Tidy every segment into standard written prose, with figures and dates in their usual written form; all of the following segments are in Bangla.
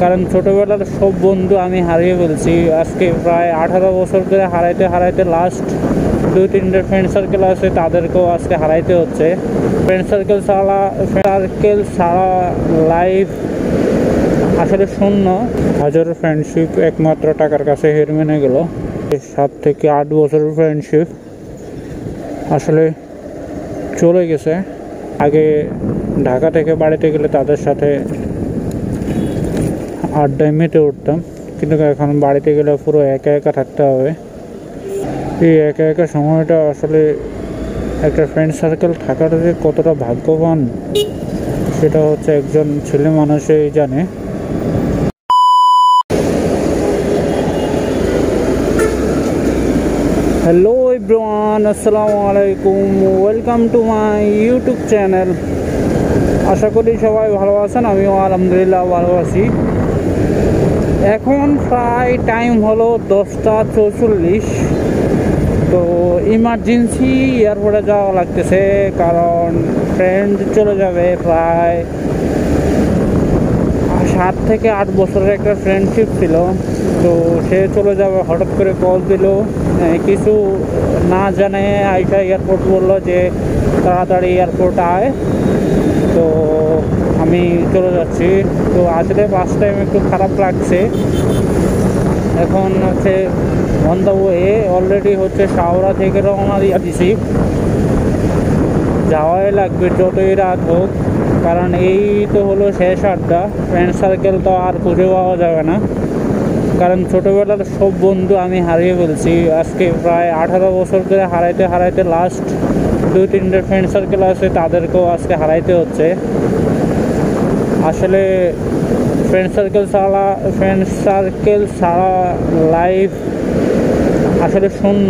কারণ ছোটোবেলার সব বন্ধু আমি হারিয়ে ফেলছি। আজকে প্রায় 18 বছর ধরে হারাইতে হারাইতে লাস্ট 2-3টে ফ্রেন্ড সার্কেল আছে, তাদেরকেও আজকে হারাইতে হচ্ছে। ফ্রেন্ড সার্কেল ছাড়া লাইফ আসলে শূন্য। হাজারো ফ্রেন্ডশিপ একমাত্র টাকার কাছে হের মেনে গেল। 7 থেকে 8 বছরের ফ্রেন্ডশিপ আসলে চলে গেছে। আগে ঢাকা থেকে বাড়িতে গেলে তাদের সাথে আড্ডায় মেতে উঠতাম, কিন্তু এখন বাড়িতে গেলে পুরো একা একা থাকতে হবে। এই একা একা সময়টা আসলে একটা ফ্রেন্ড সার্কেল থাকার যে কতটা ভাগ্যবান সেটা হচ্ছে একজন ছেলে মানুষই জানে। হ্যালো এভরিওয়ান, আসসালামু আলাইকুম, welcome to my YouTube channel. আশা করি সবাই ভালো আছেন, আমিও আলহামদুলিল্লাহ ভালো আছি। এখন প্রায় টাইম হলো 10টা 44। তো ইমার্জেন্সি এয়ারপোর্টে যাওয়া লাগতেছে, কারণ ফ্রেন্ড চলে যাবে। প্রায় 7 থেকে 8 বছরের একটা ফ্রেন্ডশিপ ছিল, তো সে চলে যাবে। হঠাৎ করে কল দিল, কিছু না জানে আইসা এয়ারপোর্ট বললো যে তাড়াতাড়ি এয়ারপোর্ট আয়। তো আমি চলে যাচ্ছি। তো আসলে ফার্স্ট টাইম একটু খারাপ লাগছে। এখন হচ্ছে অন দ্য ওয়ে, অলরেডি হচ্ছে শাওরা থেকে রওনা দিয়ে দিছি। যাওয়াই লাগবে যতই রাত হোক, কারণ এই তো হলো শেষ আড্ডা। ফ্রেন্ড সার্কেল তো আর খুঁজে পাওয়া যাবে না, কারণ ছোটোবেলার সব বন্ধু আমি হারিয়ে ফেলছি। আজকে প্রায় 18 বছর ধরে হারাইতে হারাইতে লাস্ট 2-3টে ফ্রেন্ড সার্কেল আছে, তাদেরকেও আজকে হারাইতে হচ্ছে। আসলে ফ্রেন্ড সার্কেল ছাড়া লাইফ আসলে শূন্য।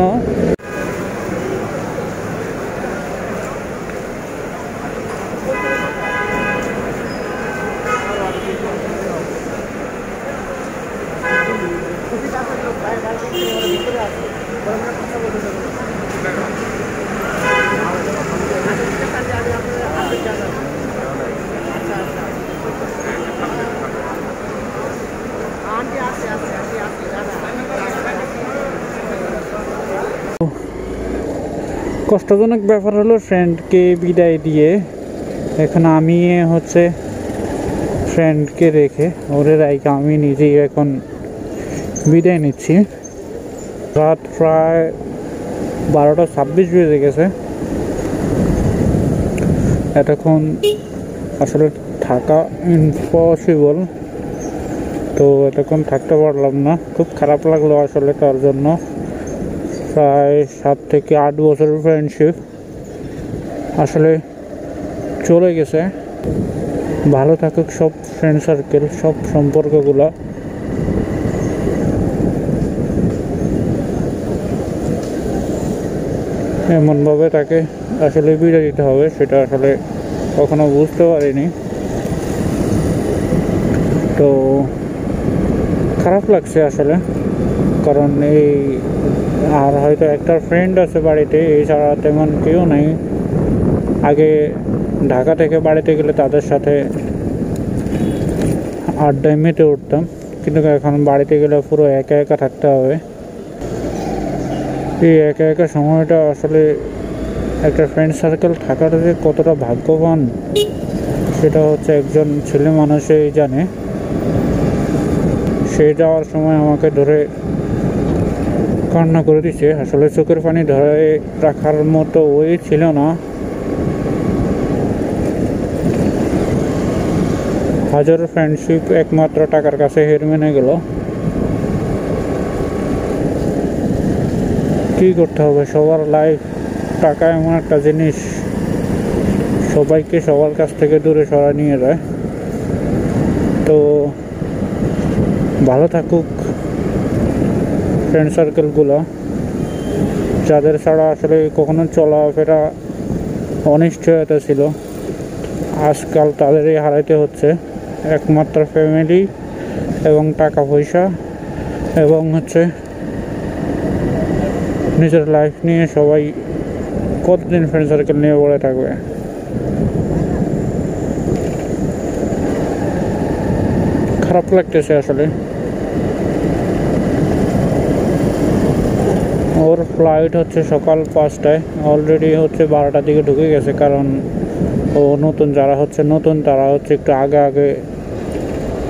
কষ্টজনক ব্যাপার হলো ফ্রেন্ডকে বিদায় দিয়ে এখন আমি হচ্ছে ফ্রেন্ডকে রেখে ওরে রাইকে আমি নিজেই এখন বিদায় নিচ্ছি। রাত প্রায় 12টা 26 বেজে গেছে। এতক্ষণ আসলে থাকা ইম্পসিবল, তো এতক্ষণ থাকতে পারলাম না। খুব খারাপ লাগলো আসলে তার জন্য। প্রায় 7 থেকে 8 বছরের ফ্রেন্ডশিপ আসলে চলে গেছে। ভালো থাকুক সব ফ্রেন্ড সার্কেল, সব সম্পর্কগুলো। এমনভাবে তাকে আসলে বিদায় দিতে হবে সেটা আসলে কখনো বুঝতে পারিনি। তো খারাপ লাগছে আসলে, কারণ এই আর হয়তো একটা ফ্রেন্ড আছে বাড়িতে, এছাড়া তেমন কেউ নেই। আগে ঢাকা থেকে বাড়িতে গেলে তাদের সাথে আড্ডায় মেতে উঠতাম, কিন্তু এখন বাড়িতে গেলে পুরো একা একা থাকতে হবে। এই একা একা সময়টা আসলে একটা ফ্রেন্ড সার্কেল থাকার যে কতটা ভাগ্যবান সেটা হচ্ছে একজন ছেলে মানুষই জানে। সে যাওয়ার সময় আমাকে ধরে কান্না করে দিচ্ছে। আসলে চোখের পানি ধরে রাখার মতো ওই ছিল না। হাজারো ফ্রেন্ডশিপ একমাত্র টাকার কাছে হের মেনে গেল। কী করতে হবে, সবার লাইফ টাকা এমন একটা জিনিস সবাইকে সবার কাছ থেকে দূরে সরায় নিয়ে যায়। তো ভালো থাকুক ফ্রেন্ড সার্কেলগুলো, যাদের ছাড়া আসলে কখনো চলাফেরা অনিশ্চয়তা ছিল, আজকাল তাদেরই হারাইতে হচ্ছে। একমাত্র ফ্যামিলি এবং টাকা পয়সা এবং হচ্ছে নিজের লাইফ নিয়ে সবাই কতদিন ফ্রেন্ড সার্কেল নিয়ে পড়ে থাকবে। খারাপ লাগতেছে আসলে। ওর ফ্লাইট হচ্ছে সকাল 5টায়, অলরেডি হচ্ছে 12টার দিকে ঢুকে গেছে, কারণ ও নতুন, যারা হচ্ছে নতুন তারা হচ্ছে একটু আগে আগে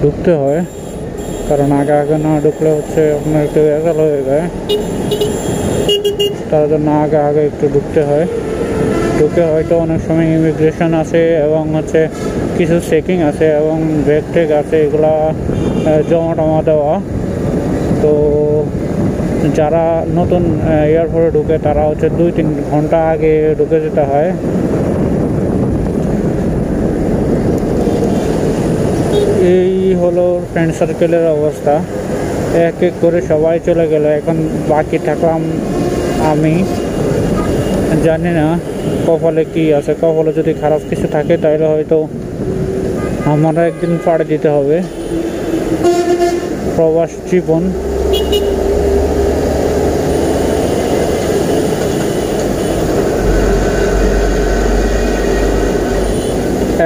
ঢুকতে হয়, কারণ আগে আগে না ঢুকলে হচ্ছে আপনার একটু ভেজাল হয়ে যায়, তার জন্য আগে আগে একটু ঢুকতে হয়। ঢুকে হয়তো অনেক সময় ইমিগ্রেশন আছে এবং হচ্ছে কিছু চেকিং আছে এবং ব্যাগ টেক আছে, এগুলা জমা টমা দেওয়া। তো যারা নতুন এয়ারপোর্টে ঢুকে তারা হচ্ছে 2-3 ঘন্টা আগে ঢুকে যেতে হয়। এই হলো ফ্রেন্ড সার্কেলের অবস্থা। এক এক করে সবাই চলে গেল, এখন বাকি থাকলাম আমি। জানি না কপালে কি আছে, কপালে যদি খারাপ কিছু থাকে তাহলে হয়তো আমারও একদিন পাড়ি দিতে হবে প্রবাস জীবন।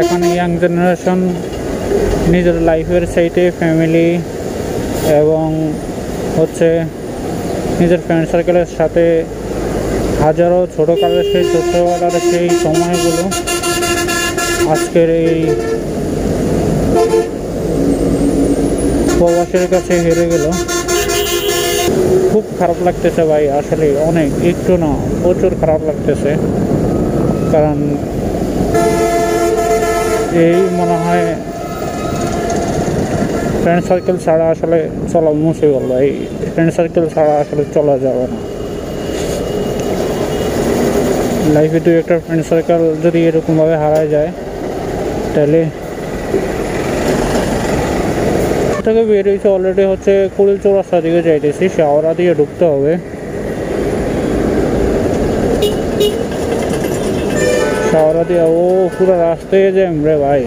এখন ইয়াং জেনারেশন নিজের লাইফের চাইতে ফ্যামিলি এবং হচ্ছে নিজের ফ্রেন্ড সার্কেলের সাথে হাজারো ছোটোকালের সেই ছোটোবেলার সেই সময়গুলো আজকের এই প্রবাসের কাছে হেরে গেল। খুব খারাপ লাগতেছে ভাই, আসলে অনেক, একটু না প্রচুর খারাপ লাগতেছে। কারণ এই মনে হয় ফ্রেন্ড সার্কেল ছাড়া আসলে চলা মুশকিল, এই ফ্রেন্ড সার্কেল ছাড়া আসলে চলা যাবে না। লাইফে 2-একটা ফ্রেন্ড সার্কেল যদি এরকমভাবে হারায় যায় তাহলে থেকে বের হয়েছে অলরেডি হচ্ছে কুড়িল চৌরাস্তার দিকে যাইতেছি, শাওরা দিয়ে ঢুকতে হবে। শাওরা দিয়ে ও পুরো রাস্তায় জ্যাম রে ভাই।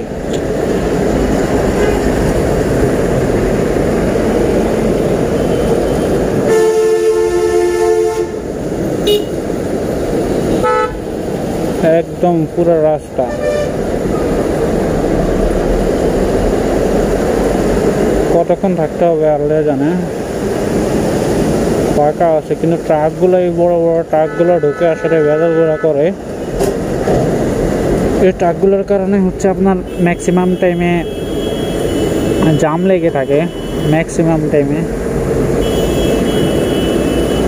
একদম পুরো রাস্তা। কতক্ষণ থাকতে হবে আল্লাহ জানে। ফাঁকা আছে কিন্তু ট্রাকগুলো, এই বড় বড় ট্রাকগুলো ঢুকে আসলে ভেজালগুলো করে। এই ট্রাকগুলোর কারণে হচ্ছে আপনার ম্যাক্সিমাম টাইমে জাম লেগে থাকে, ম্যাক্সিমাম টাইমে।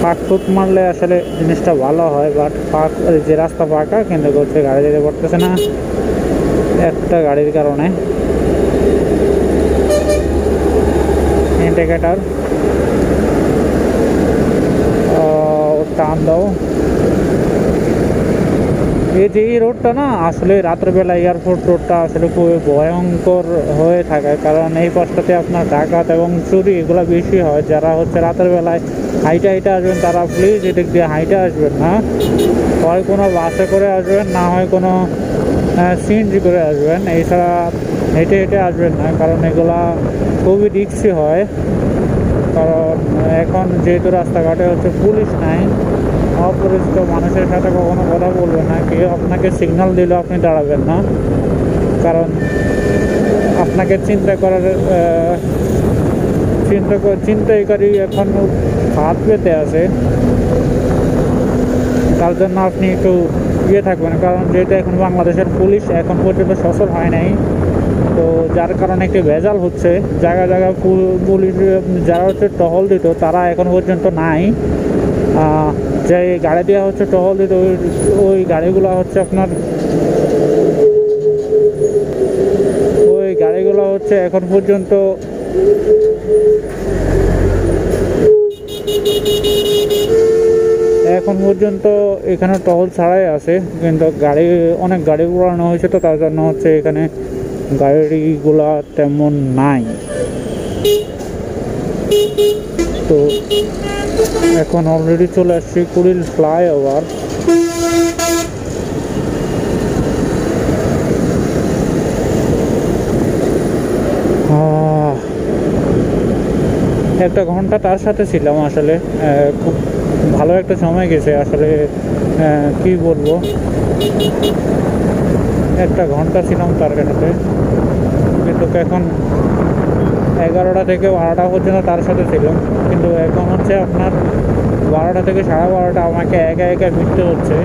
ফাঁক ফুক মারলে আসলে জিনিসটা ভালো হয়, বাট ফাঁক যে রাস্তা ফাঁকা কিন্তু হচ্ছে গাড়ি যেতে পারতেছে না একটা গাড়ির কারণে। ইন্ডিকেটর টান দাও। এই যে এই রোডটা না আসলে রাত্রেবেলা এয়ারপোর্ট রোডটা আসলে খুবই ভয়ঙ্কর হয়ে থাকে, কারণ এই পাশটাতে আপনার ডাকাত এবং চুরি এগুলো বেশি হয়। যারা হচ্ছে রাতের বেলায় হাইটে হাইটে আসবেন তারা প্লিজ এদিক দিয়ে হাইটে আসবেন না, হয় কোনো বাসে করে আসবেন, না হয় কোনো সিএনজি করে আসবেন, এছাড়া হেঁটে হেঁটে আসবেন না, কারণ এগুলা খুবই রিস্কি হয়। কারণ এখন যেহেতু রাস্তাঘাটে হচ্ছে পুলিশ নাই, অপরিচিত মানুষের সাথে কখনো কথা বলবেন না। কেউ আপনাকে সিগন্যাল দিলেও আপনি দাঁড়াবেন না, কারণ আপনাকে চিন্তাকারী এখন হাত পেতে আছে, তার জন্য আপনি একটু থাকবেন। কারণ যেহেতু এখন বাংলাদেশের পুলিশ এখন পর্যন্ত সচল হয় নাই, তো যার কারণে একটি ভেজাল হচ্ছে। জায়গা জায়গায় পুলিশ যারা হচ্ছে টহল দিত তারা এখন পর্যন্ত নাই। যে গাড়ি দেওয়া হচ্ছে টহল দিত, ওই গাড়িগুলো হচ্ছে আপনার এখন পর্যন্ত এখানে টহল ছাড়াই আছে, কিন্তু অনেক গাড়ি উড়ানো হয়েছে, তো তার জন্য হচ্ছে এখানে গাড়িগুলা তেমন নাই। তো এখন অলরেডি চলে আসছি কুড়িল ফ্লাইওভার। একটা ঘন্টা তার সাথে ছিলাম, আসলে খুব ভালো একটা সময় গেছে আসলে। কি বলবো, একটা ঘন্টা ছিলাম তার সাথে, কিন্তু এখন 11টা থেকে 12টা পর্যন্ত তার সাথে ছিল, কিন্তু এখন হচ্ছে আপনার 12টা থেকে 12:30 আমাকে একা একা ফিরতে হচ্ছে।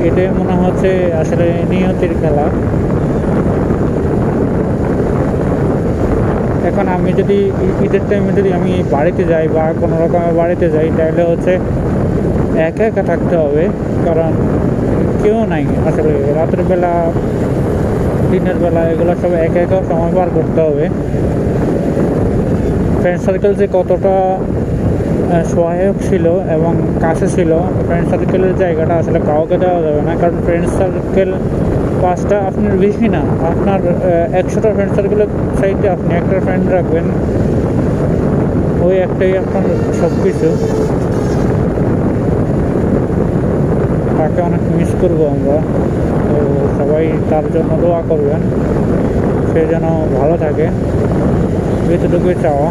এটাই মনে হচ্ছে আসলে নিয়তির খেলা। এখন আমি যদি ঈদের টাইমে যদি আমি বাড়িতে যাই বা কোনো রকমে বাড়িতে যাই, তাহলে হচ্ছে একা একা থাকতে হবে, কারণ কেউ নাই আসলে। রাতের বেলা, দিনের বেলা এগুলো সব একা একা সময় পার করতে হবে। ফ্রেন্ড সার্কেল যে কতটা সহায়ক ছিল এবং কাছে ছিল, ফ্রেন্ড সার্কেলের জায়গাটা আসলে কাউকে দেওয়া যাবে না। কারণ ফ্রেন্ড সার্কেল 5টা আপনার বেশি না, আপনার 100টা ফ্রেন্ড সার্কেলের সাইডে আপনি একটা ফ্রেন্ড রাখবেন, ওই একটাই আপনার সব কিছু। তাকে অনেক মিস করবো আমরা, তো সবাই তার জন্য দোয়া করবেন, সে যেন ভালো থাকে, এতটুকুই চাওয়া।